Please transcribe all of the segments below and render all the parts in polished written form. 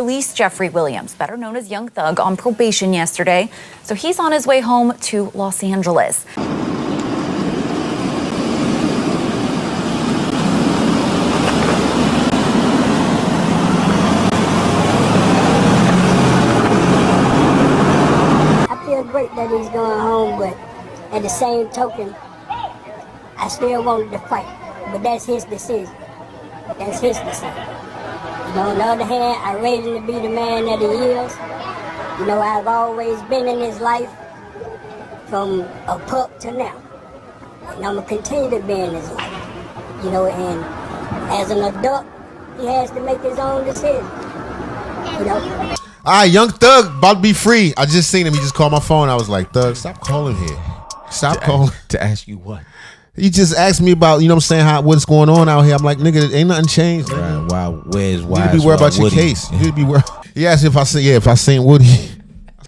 Released Jeffrey Williams, better known as Young Thug, on probation yesterday, so he's on his way home to Los Angeles. I feel great that he's going home, but at the same token, I still wanted to fight. But that's his decision. That's his decision. You know, on the other hand, I raised him to be the man that he is. You know, I've always been in his life from a pup to now. And I'm going to continue to be in his life. You know, and as an adult, he has to make his own decision. You know? All right, Young Thug about to be free. I just seen him. He just called my phone. I was like, Thug, stop calling here. Stop calling. To ask you what? He just asked me about, you know what I'm saying, what's going on out here. I'm like, nigga, ain't nothing changed. Right, wow, where's why? You need to be worried about your case. You need to be worried. He asked if I seen Woody.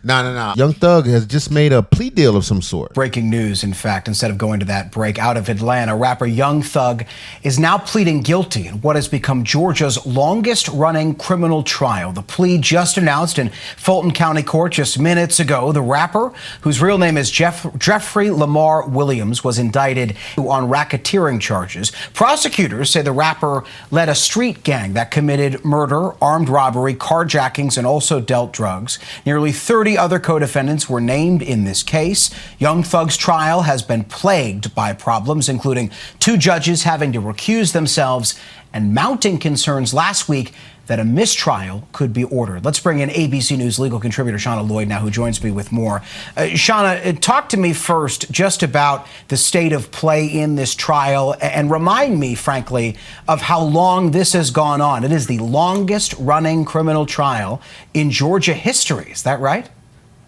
Nah. Young Thug has just made a plea deal of some sort. Breaking news, in fact, instead of going to that break, out of Atlanta, rapper Young Thug is now pleading guilty in what has become Georgia's longest-running criminal trial. The plea just announced in Fulton County Court just minutes ago. The rapper, whose real name is Jeffrey Lamar Williams, was indicted on racketeering charges. Prosecutors say the rapper led a street gang that committed murder, armed robbery, carjackings, and also dealt drugs. Nearly 30 other co-defendants were named in this case. Young Thug's trial has been plagued by problems, including 2 judges having to recuse themselves and mounting concerns last week that a mistrial could be ordered. Let's bring in ABC News legal contributor Shauna Lloyd now, who joins me with more. Shauna, talk to me first just about the state of play in this trial and remind me, frankly, of how long this has gone on. It is the longest running criminal trial in Georgia history. Is that right?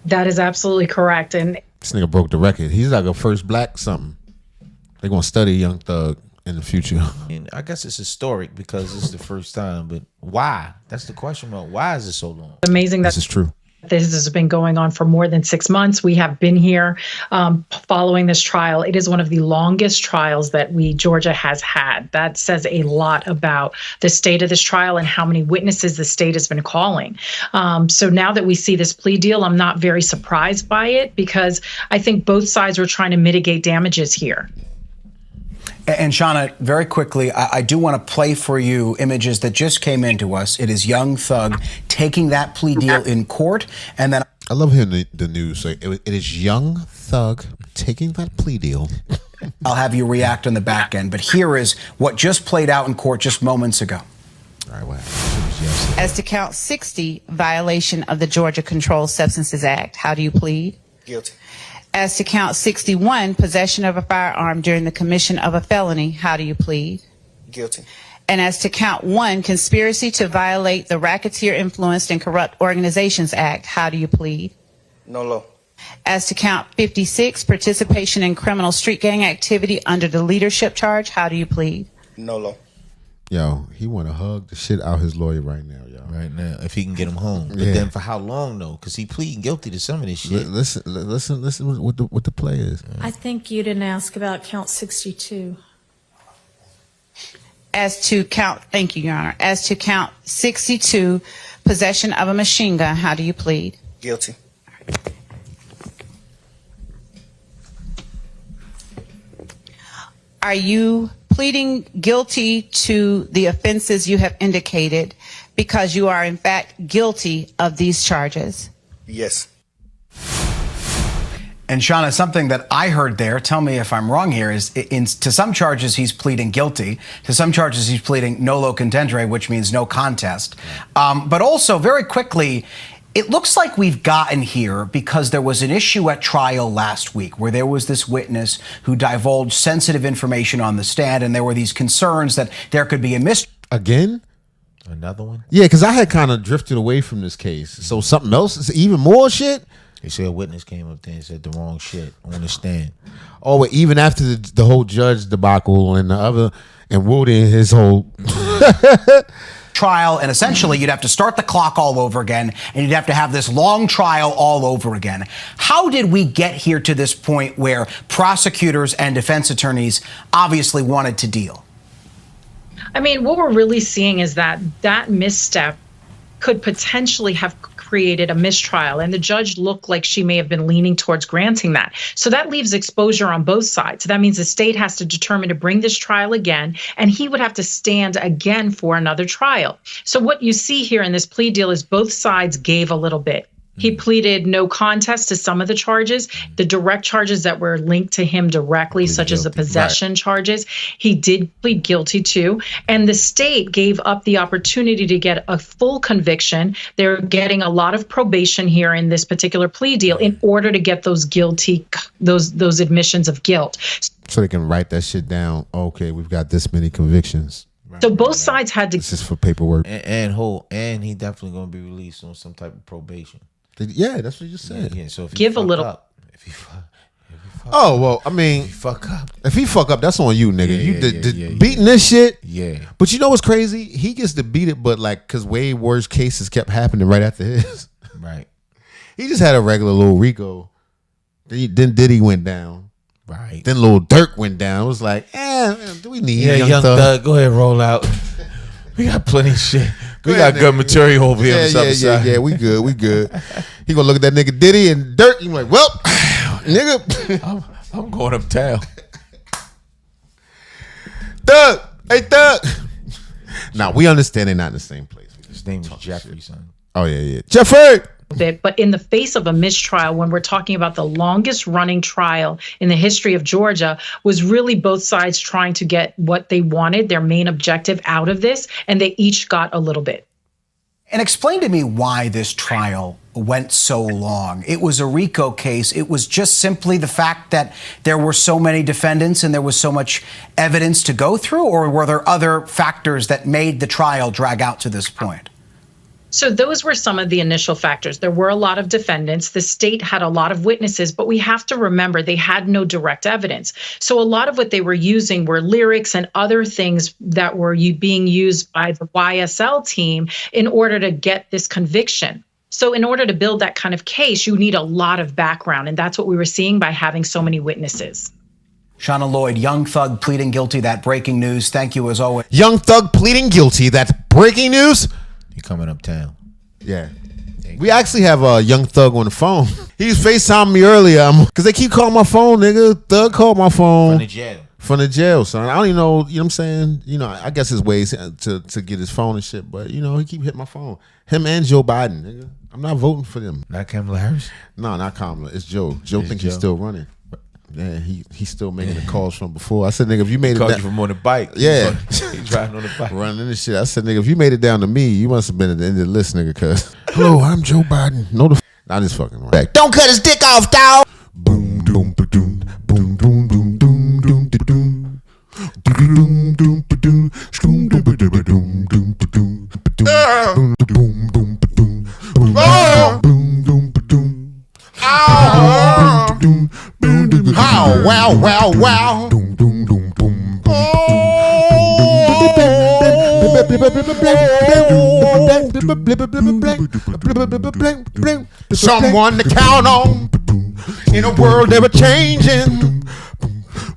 That is absolutely correct. And this nigga broke the record. He's like a first black something. They're going to study Young Thug in the future. And I guess it's historic because it's the first time, but why? That's the question mark. Why is it so long? Amazing that this is true. This has been going on for more than 6 months. We have been here following this trial. It is one of the longest trials that Georgia has had. That says a lot about the state of this trial and how many witnesses the state has been calling. So now that we see this plea deal, I'm not very surprised by it because I think both sides were trying to mitigate damages here. And Shauna, very quickly, I do want to play for you images that just came into us. It is Young Thug taking that plea deal in court, and then I love hearing the news. So it is Young Thug taking that plea deal. I'll have you react on the back end. But here is what just played out in court just moments ago. All right, wow. As to count 60, violation of the Georgia Controlled Substances Act, how do you plead? Guilty. As to count 61, possession of a firearm during the commission of a felony, how do you plead? Guilty. And as to count 1, conspiracy to violate the Racketeer Influenced and Corrupt Organizations Act, how do you plead? No law. As to count 56, participation in criminal street gang activity under the leadership charge, how do you plead? No law. Yo, he want to hug the shit out his lawyer right now, yo. Right now, if he can get him home. But then for how long, though? Because he pleading guilty to some of this shit. Listen what the play is. I think you didn't ask about count 62. As to count, thank you, Your Honor. As to count 62, possession of a machine gun, how do you plead? Guilty. Are you pleading guilty to the offenses you have indicated because you are in fact guilty of these charges? Yes. And Shauna, something that I heard there, tell me if I'm wrong here, is to some charges he's pleading guilty, to some charges he's pleading nolo contendere, which means no contest. But also, very quickly, it looks like we've gotten here because there was an issue at trial last week where there was this witness who divulged sensitive information on the stand, and there were these concerns that there could be a Again? Another one? Yeah, because I had kind of drifted away from this case. So something else, even more shit? They said a witness came up there and said the wrong shit on the stand. Oh, but even after the whole judge debacle and the other, and Woody and his whole... trial, and essentially you'd have to start the clock all over again, and you'd have to have this long trial all over again. How did we get here to this point where prosecutors and defense attorneys obviously wanted to deal? I mean, what we're really seeing is that misstep could potentially have created a mistrial. And the judge looked like she may have been leaning towards granting that. So that leaves exposure on both sides. That means the state has to determine to bring this trial again, and he would have to stand again for another trial. So what you see here in this plea deal is both sides gave a little bit. He pleaded no contest to some of the charges. The direct charges that were linked to him directly, such as the possession charges, he did plead guilty to. And the state gave up the opportunity to get a full conviction. They're getting a lot of probation here in this particular plea deal in order to get those guilty, those admissions of guilt. So they can write that shit down. Okay, we've got this many convictions. So both sides had to. This is for paperwork. And he definitely gonna be released on some type of probation. Yeah, that's what you just said. Yeah, so if Give a little. If he fuck up. If he fuck up, that's on you, nigga. Yeah, beating this shit. Yeah. But you know what's crazy? He gets to beat it, but like, cause way worse cases kept happening right after his. Right. He just had a regular little Rico. Then Diddy went down. Right. Then Lil Durk went down. It was like, man, do we need Young Thug? Go ahead, roll out. We got plenty of shit. We got good material over here. Yeah, we good. He gonna look at that nigga Diddy and Dirk. He like, well, nigga, I'm going uptown. Thug, hey Thug. Nah, we understand they're not in the same place. His name is Jeffrey, son. Oh yeah, Jeffrey. Bit, but in the face of a mistrial, when we're talking about the longest running trial in the history of Georgia, was really both sides trying to get what they wanted, their main objective out of this, and they each got a little bit. And explain to me why this trial went so long. It was a RICO case. It was just simply the fact that there were so many defendants and there was so much evidence to go through, or were there other factors that made the trial drag out to this point? So those were some of the initial factors. There were a lot of defendants. The state had a lot of witnesses, but we have to remember they had no direct evidence. So a lot of what they were using were lyrics and other things that were being used by the YSL team in order to get this conviction. So in order to build that kind of case, you need a lot of background. And that's what we were seeing by having so many witnesses. Shauna Lloyd, Young Thug pleading guilty. That breaking news. Thank you as always. Young Thug pleading guilty. That's breaking news. You coming uptown? Yeah. We actually have a Young Thug on the phone. He was FaceTiming me earlier because they keep calling my phone, nigga. Thug called my phone. From the jail, son. I don't even know, you know what I'm saying? You know, I guess his ways to get his phone and shit, but, you know, he keep hitting my phone. Him and Joe Biden, nigga. I'm not voting for them. Not Kamala Harris? No, not Kamala. It's Joe. Joe think he's still running. Yeah, he's still making the calls from before. I said, nigga, if you made it down from on the bike. Yeah. He driving on the bike. Running this shit. I said, nigga, if you made it down to me, you must have been at the end of the list, nigga, cuz. Hello, I'm Joe Biden. No the I just fucking right. Don't cut his dick off, dog. Boom, boom, boom, boom, boom, boom, boom, boom, boom, boom. Boom, boom, boom, boom, boom, boom, boom, boom, boom, boom, boom, boom, boom, boom, boom. How, wow, wow, wow. Someone to count on in a world ever changing.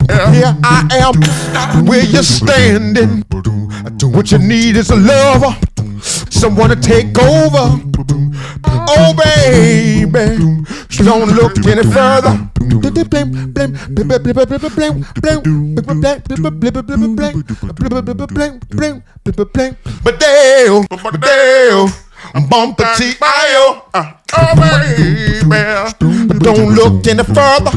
Here I am, where you're standing. What you need is a lover, someone to take over. Oh baby, don't look any further. But Dale, bumper T-I-O. Oh baby, don't look any further.